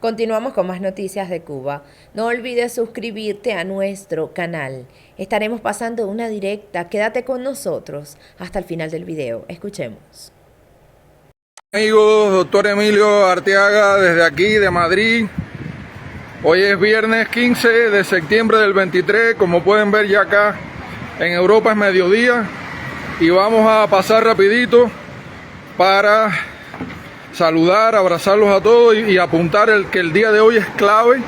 Continuamos con más noticias de Cuba. No olvides suscribirte a nuestro canal. Estaremos pasando una directa. Quédate con nosotros hasta el final del video. Escuchemos. Amigos, doctor Emilio Arteaga desde aquí de Madrid. Hoy es viernes 15 de septiembre del 23. Como pueden ver ya acá en Europa es mediodía. Y vamos a pasar rapidito para saludar, abrazarlos a todos y apuntar que el día de hoy es clave.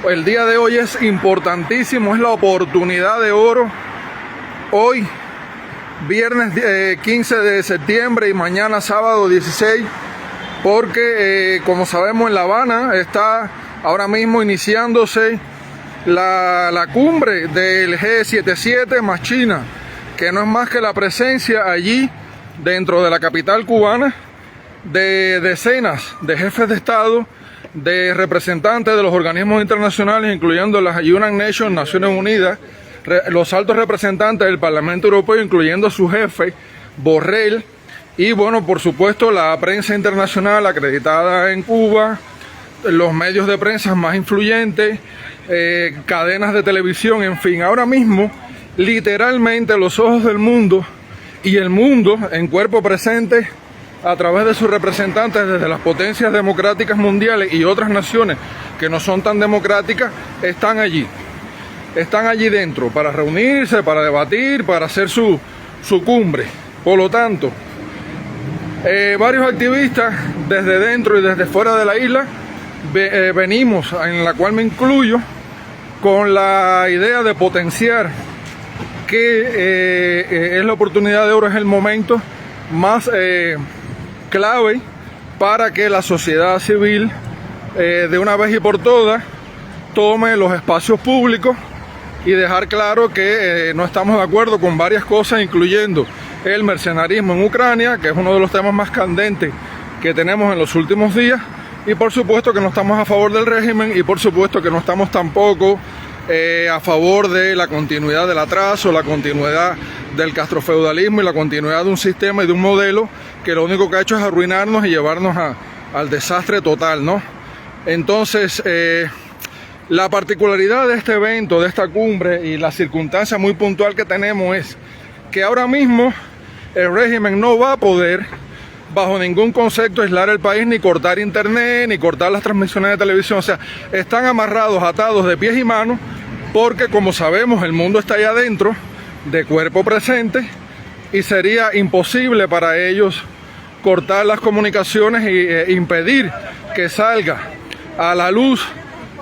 El día de hoy es importantísimo, es la oportunidad de oro. Hoy, viernes 15 de septiembre y mañana sábado 16, porque como sabemos en La Habana está ahora mismo iniciándose la cumbre del G77 más China, que no es más que la presencia allí dentro de la capital cubana de decenas de jefes de Estado, de representantes de los organismos internacionales, incluyendo las United Nations, Naciones Unidas, los altos representantes del Parlamento Europeo, incluyendo su jefe, Borrell, y bueno, por supuesto, la prensa internacional acreditada en Cuba, los medios de prensa más influyentes, cadenas de televisión, en fin. Ahora mismo, literalmente, los ojos del mundo y el mundo en cuerpo presente, a través de sus representantes desde las potencias democráticas mundiales y otras naciones que no son tan democráticas, están allí dentro para reunirse, para debatir, para hacer su cumbre. Por lo tanto, varios activistas desde dentro y desde fuera de la isla venimos, en la cual me incluyo, con la idea de potenciar que es la oportunidad de oro, es el momento más clave para que la sociedad civil de una vez y por todas tome los espacios públicos y dejar claro que no estamos de acuerdo con varias cosas, incluyendo el mercenarismo en Ucrania, que es uno de los temas más candentes que tenemos en los últimos días, y por supuesto que no estamos a favor del régimen, y por supuesto que no estamos tampoco a favor de la continuidad del atraso, la continuidad del castrofeudalismo y la continuidad de un sistema y de un modelo que lo único que ha hecho es arruinarnos y llevarnos al desastre total, ¿no? Entonces, la particularidad de este evento, de esta cumbre, y la circunstancia muy puntual que tenemos es que ahora mismo el régimen no va a poder, bajo ningún concepto, aislar el país, ni cortar internet, ni cortar las transmisiones de televisión. O sea, están amarrados, atados de pies y manos, porque como sabemos el mundo está allá adentro, de cuerpo presente, y sería imposible para ellos cortar las comunicaciones e impedir que salga a la luz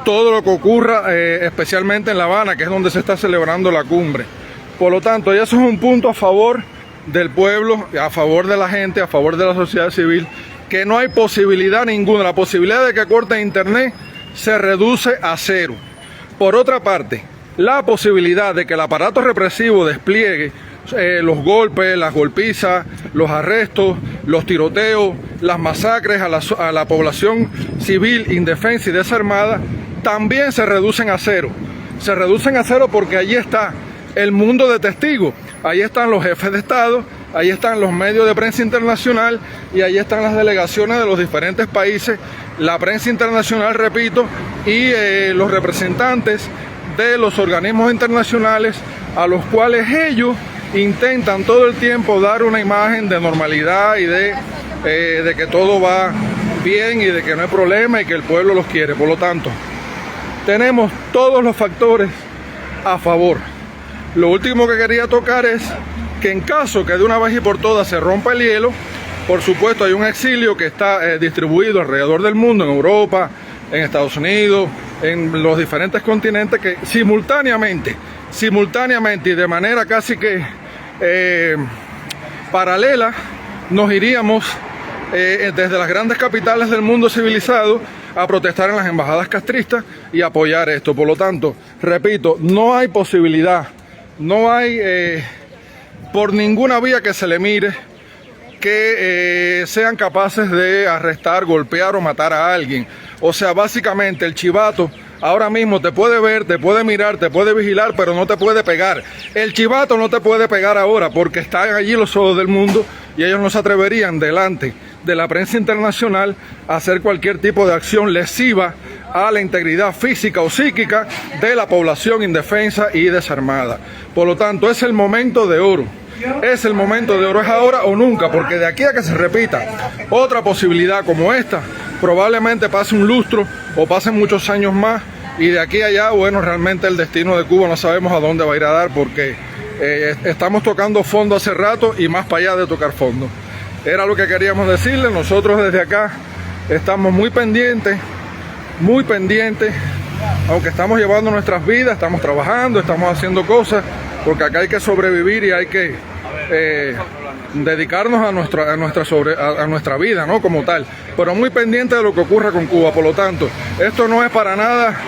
todo lo que ocurra, especialmente en La Habana, que es donde se está celebrando la cumbre. Por lo tanto, eso es un punto a favor del pueblo, a favor de la gente, a favor de la sociedad civil, que no hay posibilidad ninguna. La posibilidad de que corten internet se reduce a cero. Por otra parte, la posibilidad de que el aparato represivo despliegue los golpes, las golpizas, los arrestos, los tiroteos, las masacres a la población civil indefensa y desarmada, también se reducen a cero. Se reducen a cero porque allí está el mundo de testigos, ahí están los jefes de Estado, ahí están los medios de prensa internacional y ahí están las delegaciones de los diferentes países, la prensa internacional, repito, y los representantes de los organismos internacionales, a los cuales ellos intentan todo el tiempo dar una imagen de normalidad y de que todo va bien y de que no hay problema y que el pueblo los quiere. Por lo tanto, tenemos todos los factores a favor. Lo último que quería tocar es que en caso que de una vez y por todas se rompa el hielo, por supuesto hay un exilio que está distribuido alrededor del mundo, en Europa, en Estados Unidos, en los diferentes continentes, que simultáneamente y de manera casi que paralela nos iríamos desde las grandes capitales del mundo civilizado a protestar en las embajadas castristas y apoyar esto. Por lo tanto, repito, no hay posibilidad, no hay por ninguna vía que se le mire que sean capaces de arrestar, golpear o matar a alguien. O sea, básicamente el chivato ahora mismo te puede ver, te puede mirar, te puede vigilar, pero no te puede pegar. El chivato no te puede pegar ahora porque están allí los ojos del mundo y ellos no se atreverían delante de la prensa internacional hacer cualquier tipo de acción lesiva a la integridad física o psíquica de la población indefensa y desarmada. Por lo tanto, es el momento de oro. Es el momento de oro, es ahora o nunca, porque de aquí a que se repita otra posibilidad como esta, probablemente pase un lustro o pasen muchos años más, y de aquí a allá, bueno, realmente el destino de Cuba no sabemos a dónde va a ir a dar, porque estamos tocando fondo hace rato y más para allá de tocar fondo. Era lo que queríamos decirles. Nosotros desde acá estamos muy pendientes, aunque estamos llevando nuestras vidas, estamos trabajando, estamos haciendo cosas, porque acá hay que sobrevivir y hay que dedicarnos a nuestra vida, ¿no? Como tal, pero muy pendiente de lo que ocurra con Cuba. Por lo tanto, esto no es para nada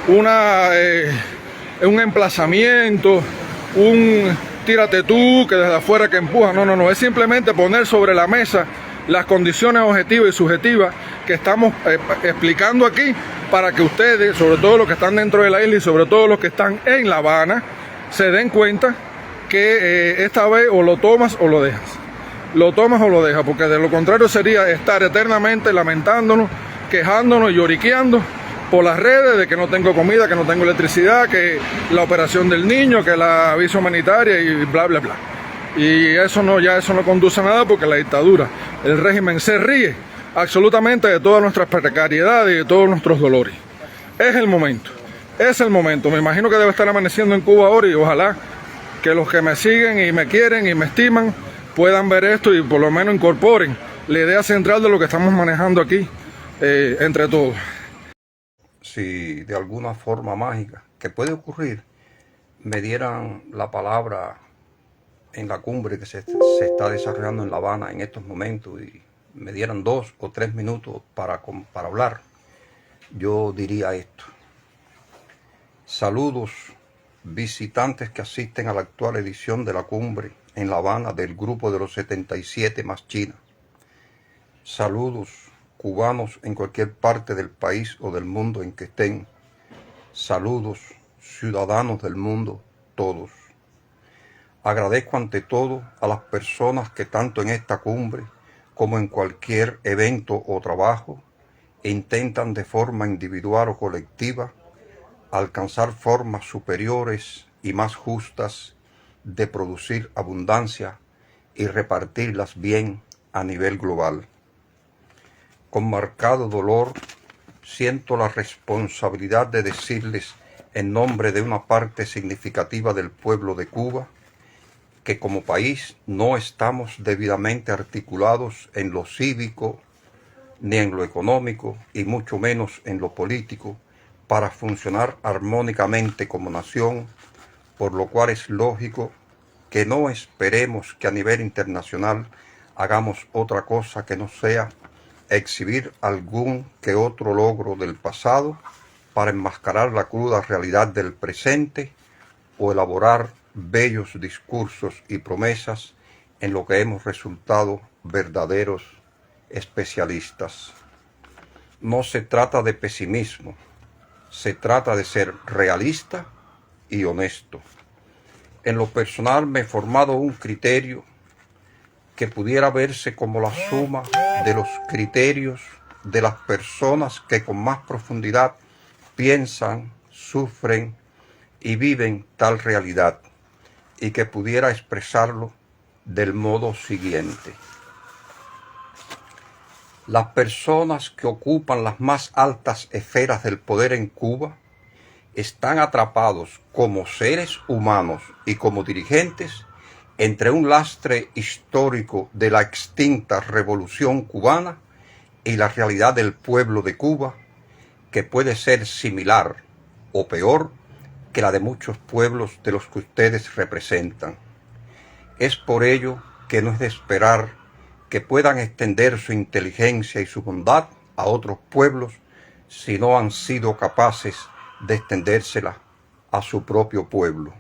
un emplazamiento, un tírate tú, que desde afuera que empuja. No, es simplemente poner sobre la mesa las condiciones objetivas y subjetivas que estamos explicando aquí, para que ustedes, sobre todo los que están dentro de la isla y sobre todo los que están en La Habana, se den cuenta que esta vez o lo tomas o lo dejas. Lo tomas o lo dejas, porque de lo contrario sería estar eternamente lamentándonos, quejándonos y lloriqueando por las redes de que no tengo comida, que no tengo electricidad, que la operación del niño, que la visa humanitaria y bla, bla, bla. Y eso no conduce a nada, porque la dictadura, el régimen se ríe absolutamente de todas nuestras precariedades y de todos nuestros dolores. Es el momento. Me imagino que debe estar amaneciendo en Cuba ahora, y ojalá que los que me siguen y me quieren y me estiman puedan ver esto y por lo menos incorporen la idea central de lo que estamos manejando aquí entre todos. Si de alguna forma mágica, que puede ocurrir, me dieran la palabra en la cumbre que se está desarrollando en La Habana en estos momentos, y me dieran 2 o 3 minutos para hablar, yo diría esto. Saludos, visitantes que asisten a la actual edición de la cumbre en La Habana del Grupo de los 77 más China. Saludos, cubanos en cualquier parte del país o del mundo en que estén. Saludos, ciudadanos del mundo, todos. Agradezco ante todo a las personas que tanto en esta cumbre como en cualquier evento o trabajo intentan de forma individual o colectiva alcanzar formas superiores y más justas de producir abundancia y repartirlas bien a nivel global. Con marcado dolor siento la responsabilidad de decirles en nombre de una parte significativa del pueblo de Cuba que como país no estamos debidamente articulados en lo cívico, ni en lo económico, y mucho menos en lo político, para funcionar armónicamente como nación, por lo cual es lógico que no esperemos que a nivel internacional hagamos otra cosa que no sea exhibir algún que otro logro del pasado para enmascarar la cruda realidad del presente, o elaborar bellos discursos y promesas en lo que hemos resultado verdaderos especialistas. No se trata de pesimismo, se trata de ser realista y honesto. En lo personal me he formado un criterio que pudiera verse como la suma de los criterios de las personas que con más profundidad piensan, sufren y viven tal realidad, y que pudiera expresarlo del modo siguiente. Las personas que ocupan las más altas esferas del poder en Cuba están atrapados como seres humanos y como dirigentes entre un lastre histórico de la extinta Revolución Cubana y la realidad del pueblo de Cuba, que puede ser similar o peor que la de muchos pueblos de los que ustedes representan. Es por ello que no es de esperar que puedan extender su inteligencia y su bondad a otros pueblos si no han sido capaces de extendérsela a su propio pueblo.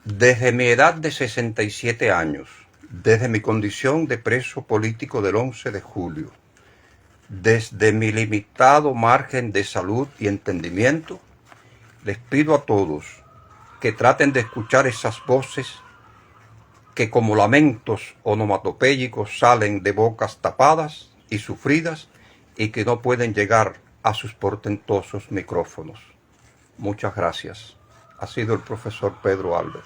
Desde mi edad de 67 años, desde mi condición de preso político del 11 de julio, desde mi limitado margen de salud y entendimiento, les pido a todos que traten de escuchar esas voces que como lamentos onomatopéyicos salen de bocas tapadas y sufridas y que no pueden llegar a sus portentosos micrófonos. Muchas gracias. Ha sido el profesor Pedro Albert.